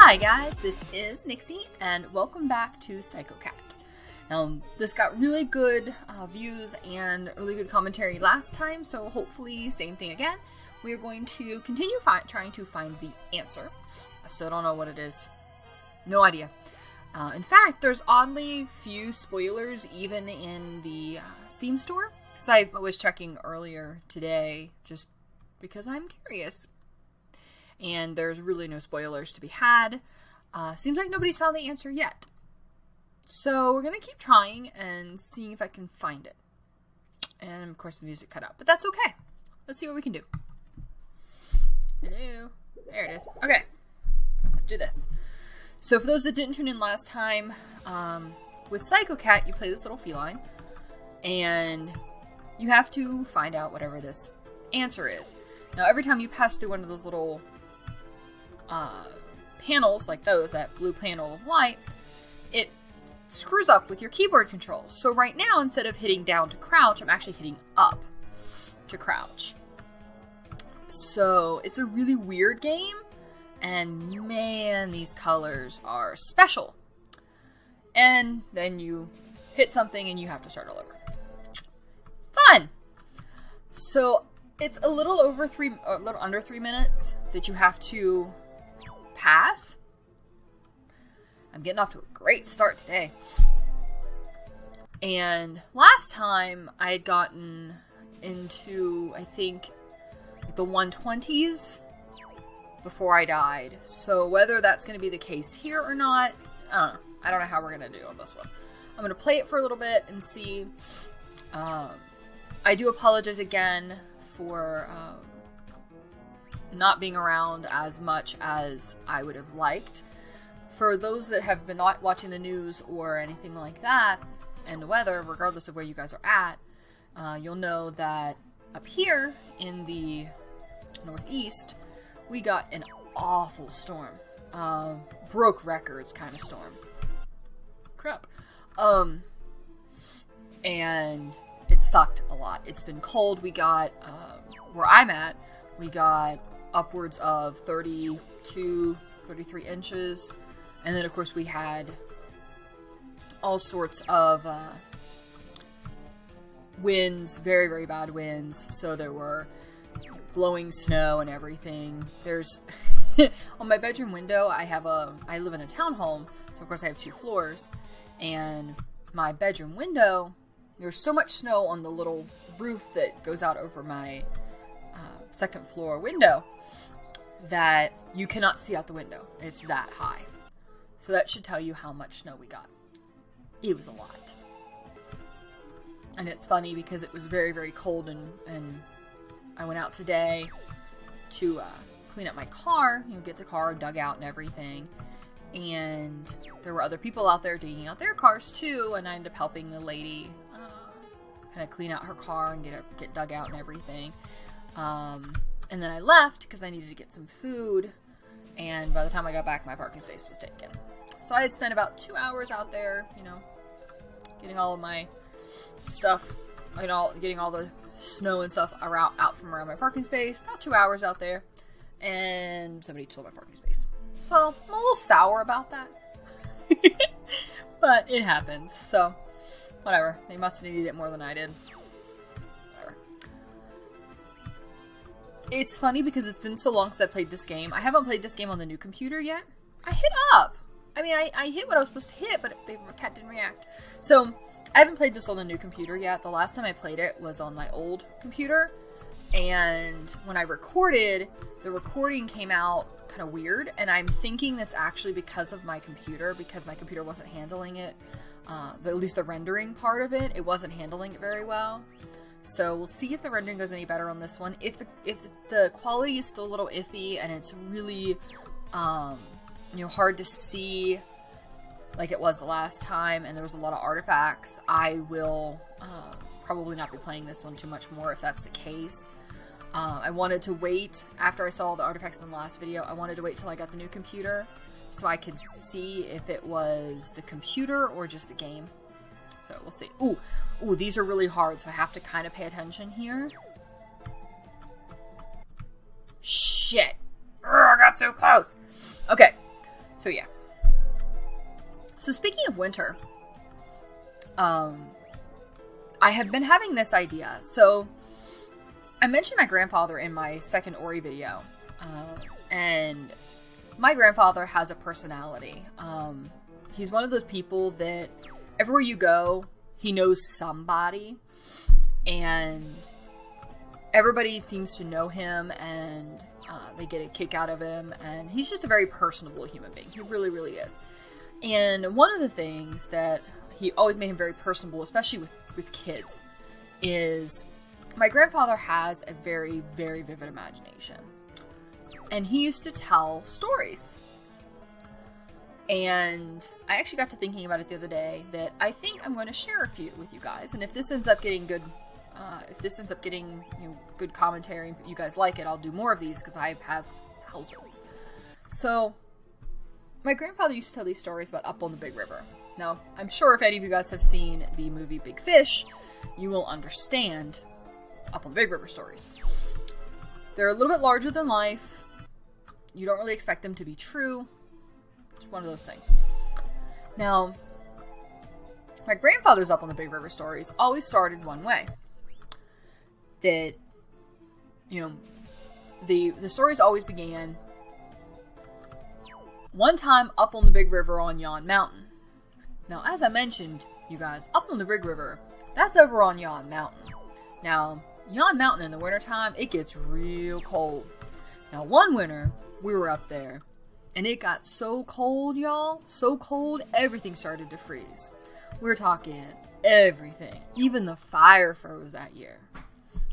Hi guys, this is Nixie, and welcome back to Psychocat. This got really good views and really good commentary last time, so hopefully same thing again. We are going to continue trying to find the answer. I still don't know what it is. No idea. In fact, there's oddly few spoilers even in the Steam store, because I was checking earlier today just because I'm curious. And there's really no spoilers to be had. Seems like nobody's found the answer yet. So we're going to keep trying and seeing if I can find it. And of course the music cut out, but that's okay. Let's see what we can do. Hello. There it is. Okay. Let's do this. So for those that didn't tune in last time, with Psychocat, you play this little feline. And you have to find out whatever this answer is. Now every time you pass through one of those little panels like those, that blue panel of light, it screws up with your keyboard controls. So right now, instead of hitting down to crouch, I'm actually hitting up to crouch. So it's a really weird game, and man, these colors are special. And then you hit something and you have to start all over. Fun! So it's a little under 3 minutes that you have to pass. I'm getting off to a great start today. And last time I had gotten into, I think, the 120s before I died. So whether that's going to be the case here or not, I don't know. I don't know how we're going to do on this one. I'm going to play it for a little bit and see. I do apologize again for not being around as much as I would have liked. For those that have been not watching the news or anything like that, and the weather, regardless of where you guys are at, you'll know that up here in the Northeast, we got an awful storm. Broke records kind of storm. Crap. And it sucked a lot. It's been cold. We got, where I'm at, we got upwards of 32, 33 inches. And then, of course, we had all sorts of winds, very, very bad winds. So there were blowing snow and everything. There's, on my bedroom window, I live in a townhome. So, of course, I have 2 floors. And my bedroom window, there's so much snow on the little roof that goes out over my second floor window that you cannot see out the window. It's that high. So that should tell you how much snow we got. It was a lot. And it's funny because it was very, very cold, and I went out today to clean up my car, get the car dug out and everything. And there were other people out there digging out their cars too, and I ended up helping the lady kind of clean out her car and get dug out and everything. And then I left because I needed to get some food, and by the time I got back, my parking space was taken. So I had spent about 2 hours out there, getting all of my stuff, getting all the snow and stuff out from around my parking space. About 2 hours out there, and somebody stole my parking space. So I'm a little sour about that. But it happens, so whatever. They must have needed it more than I did. Whatever. It's funny because it's been so long since I played this game. I haven't played this game on the new computer yet. I hit up. I mean, I hit what I was supposed to hit, but the cat didn't react. So I haven't played this on the new computer yet. The last time I played it was on my old computer. And when I recorded, the recording came out kind of weird. And I'm thinking that's actually because of my computer, because my computer wasn't handling it. At least the rendering part of it, it wasn't handling it very well. So we'll see if the rendering goes any better on this one. If the quality is still a little iffy and it's really, hard to see like it was the last time, and there was a lot of artifacts, I will probably not be playing this one too much more if that's the case. I wanted to wait, after I saw all the artifacts in the last video, I wanted to wait till I got the new computer so I could see if it was the computer or just the game. So we'll see. Ooh, these are really hard, so I have to kind of pay attention here. Shit. I got so close. Okay, So yeah. So speaking of winter, I have been having this idea. So I mentioned my grandfather in my second Ori video, and my grandfather has a personality. He's one of those people that everywhere you go, he knows somebody, and everybody seems to know him, and they get a kick out of him, and he's just a very personable human being. He really, really is. And one of the things that he always made him very personable, especially with kids, is my grandfather has a very, very vivid imagination. And he used to tell stories. And I actually got to thinking about it the other day that I think I'm going to share a few with you guys. And if this ends up getting good, good commentary, you guys like it, I'll do more of these because I have thousands. So, my grandfather used to tell these stories about Up on the Big River. Now, I'm sure if any of you guys have seen the movie Big Fish, you will understand Up on the Big River stories. They're a little bit larger than life. You don't really expect them to be true. It's one of those things. Now, my grandfather's Up on the Big River stories always started one way. That, the stories always began one time up on the Big River on Yon Mountain. Now, as I mentioned, you guys, up on the Big River, that's over on Yon Mountain. Now, Yon Mountain in the wintertime, it gets real cold. Now, one winter, we were up there, and it got so cold, y'all, so cold, everything started to freeze. We're talking everything. Even the fire froze that year.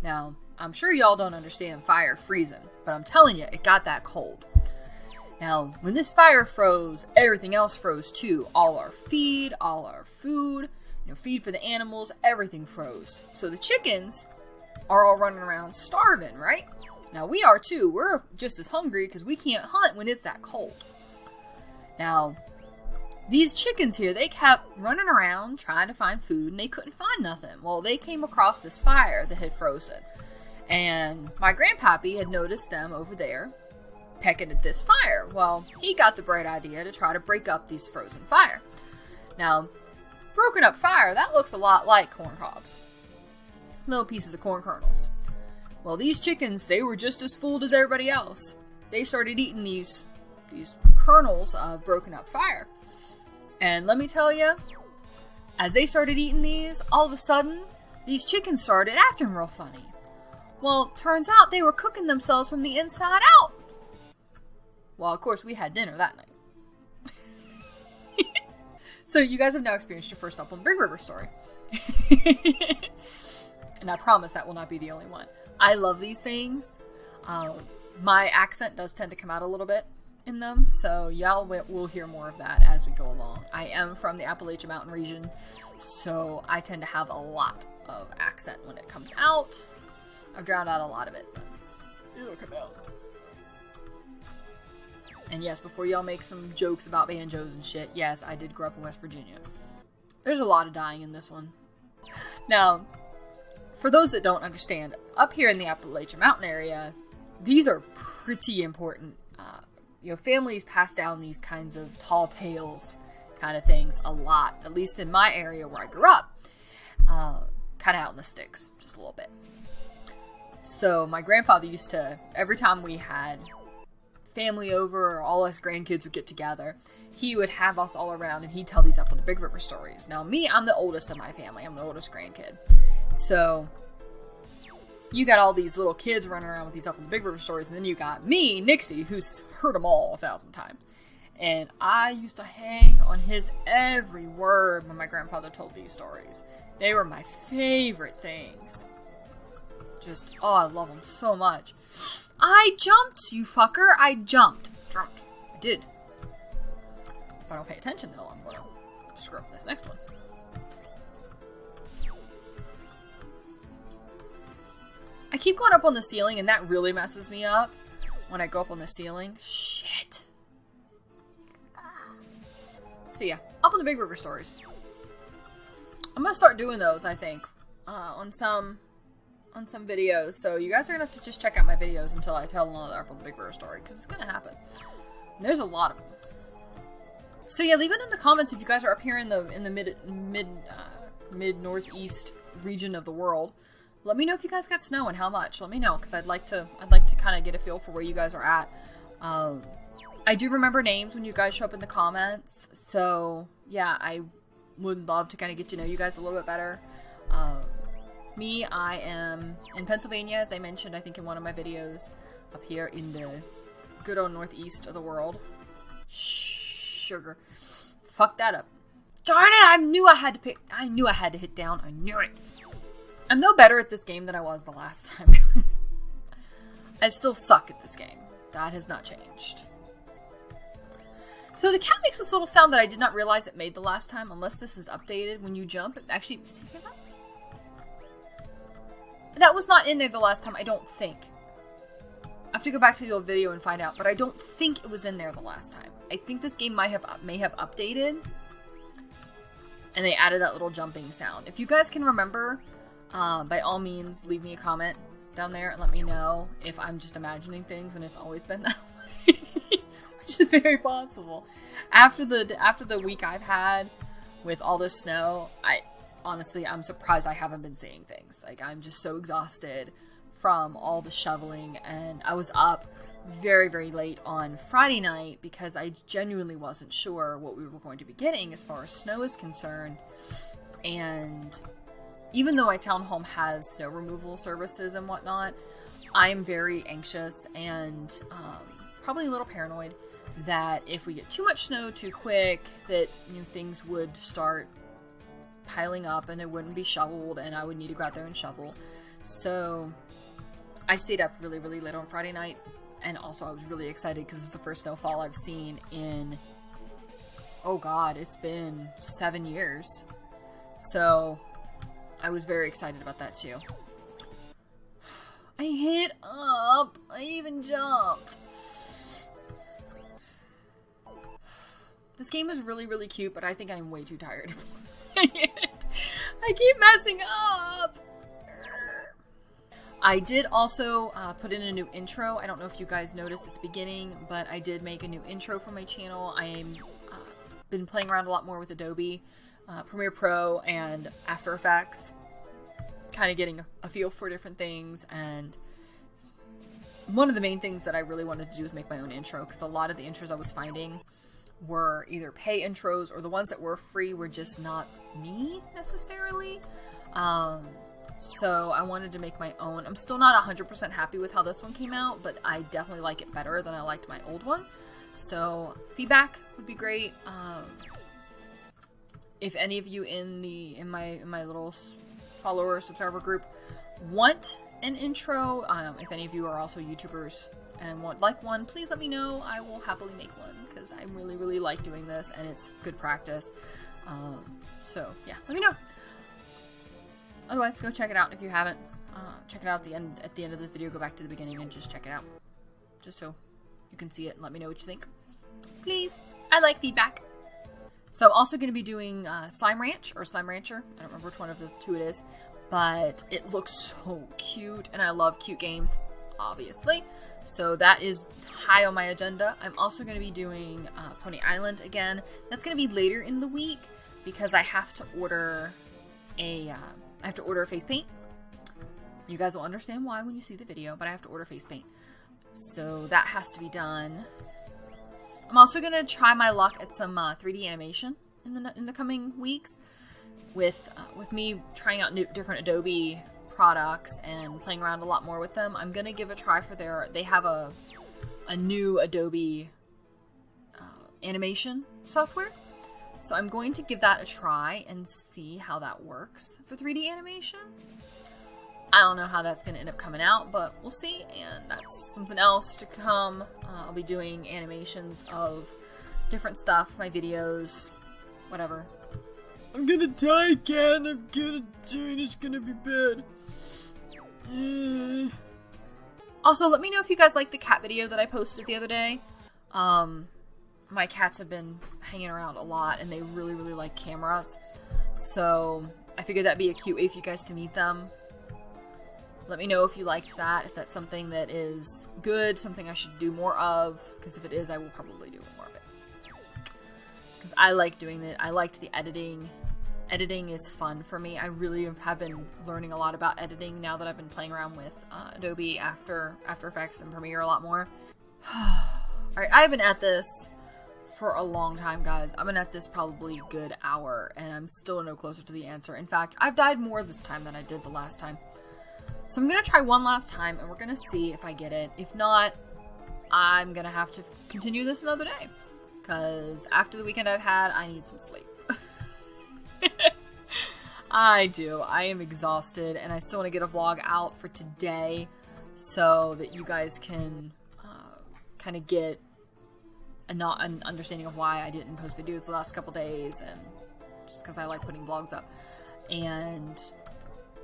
Now, I'm sure y'all don't understand fire freezing, but I'm telling you, it got that cold. Now, when this fire froze, everything else froze too. All our feed, all our food, feed for the animals, everything froze. So the chickens are all running around starving, right? Now, we are too. We're just as hungry because we can't hunt when it's that cold. Now, these chickens here, they kept running around trying to find food, and they couldn't find nothing. Well, they came across this fire that had frozen. And my grandpappy had noticed them over there pecking at this fire. Well, he got the bright idea to try to break up these frozen fire. Now, broken up fire, that looks a lot like corn cobs. Little pieces of corn kernels. Well, these chickens, they were just as fooled as everybody else. They started eating these kernels of broken up fire. And let me tell you, as they started eating these, all of a sudden, these chickens started acting real funny. Well, turns out they were cooking themselves from the inside out. Well, of course, we had dinner that night. So you guys have now experienced your first Up on the Big River story. And I promise that will not be the only one. I love these things. My accent does tend to come out a little bit in them, so y'all will hear more of that as we go along. I am from the Appalachian Mountain region, so I tend to have a lot of accent when it comes out. I've drowned out a lot of it, but it'll come out. And yes, before y'all make some jokes about banjos and shit, yes, I did grow up in West Virginia. There's a lot of dying in this one. Now, for those that don't understand, up here in the Appalachian Mountain area, these are pretty important. Families pass down these kinds of tall tales kind of things a lot, at least in my area where I grew up. Kind of out in the sticks, just a little bit. So my grandfather used to, every time we had family over or all us grandkids would get together, he would have us all around and he'd tell these Up on the Big River stories. Now me, I'm the oldest of my family. I'm the oldest grandkid. So you got all these little kids running around with these Up on the Big River stories, and then you got me, Nixie, who's heard them all 1,000 times. And I used to hang on his every word when my grandfather told these stories. They were my favorite things. Just, oh, I love them so much. I jumped, you fucker. I jumped. I did. If I don't pay attention, though, I'm going to screw up this next one. I keep going up on the ceiling, and that really messes me up when I go up on the ceiling. Shit. So yeah, Up on the Big River stories. I'm going to start doing those, I think, on some videos. So you guys are going to have to just check out my videos until I tell another Up on the Big River story, because it's going to happen. And there's a lot of them. So yeah, leave it in the comments if you guys are up here in the mid northeast region of the world. Let me know if you guys got snow and how much. Let me know, because I'd like to kind of get a feel for where you guys are at. I do remember names when you guys show up in the comments, so yeah, I would love to kind of get to know you guys a little bit better. Me, I am in Pennsylvania, as I mentioned, I think in one of my videos, up here in the good old northeast of the world. Sugar. Fuck that up. Darn it, I knew I had to hit down. I knew it. I'm no better at this game than I was the last time. I still suck at this game. That has not changed. So the cat makes this little sound that I did not realize it made the last time, unless this is updated. When you jump, it actually... See that? That was not in there the last time, I don't think. I have to go back to the old video and find out, but I don't think it was in there the last time. I think this game may have updated, and they added that little jumping sound. If you guys can remember, by all means, leave me a comment down there and let me know if I'm just imagining things and it's always been that way. Which is very possible. After the week I've had with all this snow, honestly, I'm surprised I haven't been seeing things. Like, I'm just so exhausted from all the shoveling, and I was up very, very late on Friday night because I genuinely wasn't sure what we were going to be getting as far as snow is concerned. And even though my townhome has snow removal services and whatnot, I'm very anxious and probably a little paranoid that if we get too much snow too quick, that things would start piling up and it wouldn't be shoveled and I would need to go out there and shovel. So I stayed up really, really late on Friday night, and also I was really excited because it's the first snowfall I've seen in, oh god, it's been 7 years. So I was very excited about that too. I hit up. I even jumped. This game is really, really cute, but I think I'm way too tired. I keep messing up. I did also put in a new intro. I don't know if you guys noticed at the beginning, but I did make a new intro for my channel. I am been playing around a lot more with Adobe Premiere Pro and After Effects, kind of getting a feel for different things. And one of the main things that I really wanted to do was make my own intro, because a lot of the intros I was finding were either pay intros, or the ones that were free were just not me necessarily. So I wanted to make my own. I'm still not 100% happy with how this one came out, but I definitely like it better than I liked my old one. So feedback would be great. If any of you in my little follower subscriber group want an intro, if any of you are also YouTubers and would like one, please let me know. I will happily make one, because I really, really like doing this and it's good practice. So yeah, let me know. Otherwise, go check it out if you haven't. Check it out at the end of the video. Go back to the beginning and just check it out, just so you can see it and let me know what you think. Please, I like feedback. So I'm also going to be doing Slime Ranch or Slime Rancher. I don't remember which one of the two it is, but it looks so cute, and I love cute games, obviously. So that is high on my agenda. I'm also going to be doing Pony Island again. That's going to be later in the week because I have to order a face paint. You guys will understand why when you see the video, but I have to order face paint. So that has to be done. I'm also going to try my luck at some 3D animation in the coming weeks with me trying out different Adobe products and playing around a lot more with them. I'm going to give a try for they have a new Adobe animation software. So I'm going to give that a try and see how that works for 3D animation. I don't know how that's going to end up coming out, but we'll see, and that's something else to come. I'll be doing animations of different stuff, my videos, whatever. I'm gonna die again, I'm gonna die, it's gonna be bad. Also, let me know if you guys liked the cat video that I posted the other day. My cats have been hanging around a lot, and they really, really like cameras. So I figured that'd be a cute way for you guys to meet them. Let me know if you liked that, if that's something that is good, something I should do more of, because if it is, I will probably do more of it. I like doing it. I liked the editing. Editing is fun for me. I really have been learning a lot about editing now that I've been playing around with Adobe After Effects and Premiere a lot more. Alright, I've been at this for a long time, guys. I've been at this probably a good hour, and I'm still no closer to the answer. In fact, I've died more this time than I did the last time. So I'm gonna try one last time, and we're gonna see if I get it. If not, I'm gonna have to continue this another day. Because after the weekend I've had, I need some sleep. I do. I am exhausted, and I still want to get a vlog out for today so that you guys can kind of get an understanding of why I didn't post videos the last couple days, and just because I like putting vlogs up. And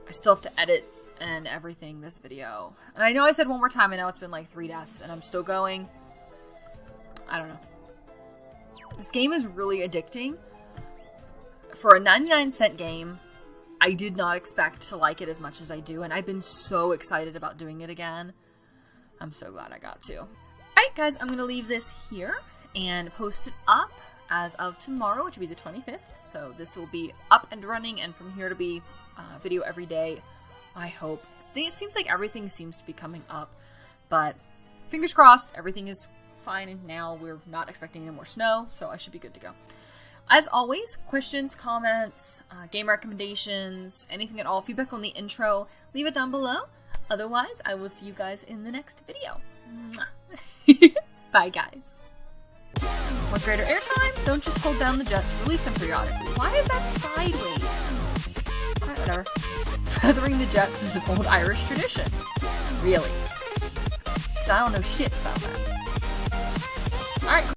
I still have to edit and everything this video. And I know I said one more time, and now it's been like 3 deaths, and I'm still going. I don't know. This game is really addicting. For a 99-cent game, I did not expect to like it as much as I do, and I've been so excited about doing it again. I'm so glad I got to. Alright guys, I'm going to leave this here and post it up as of tomorrow, which will be the 25th. So this will be up and running, and from here to be video every day, I hope. It seems like everything seems to be coming up, but fingers crossed, everything is fine, and now we're not expecting any more snow, so I should be good to go. As always, questions, comments, game recommendations, anything at all, feedback on the intro, leave it down below. Otherwise, I will see you guys in the next video. Bye, guys. Want greater airtime? Don't just hold down the jets, release them periodically. Why is that sideways? Alright, whatever. Feathering the jets is an old Irish tradition. Really. I don't know shit about that. Alright,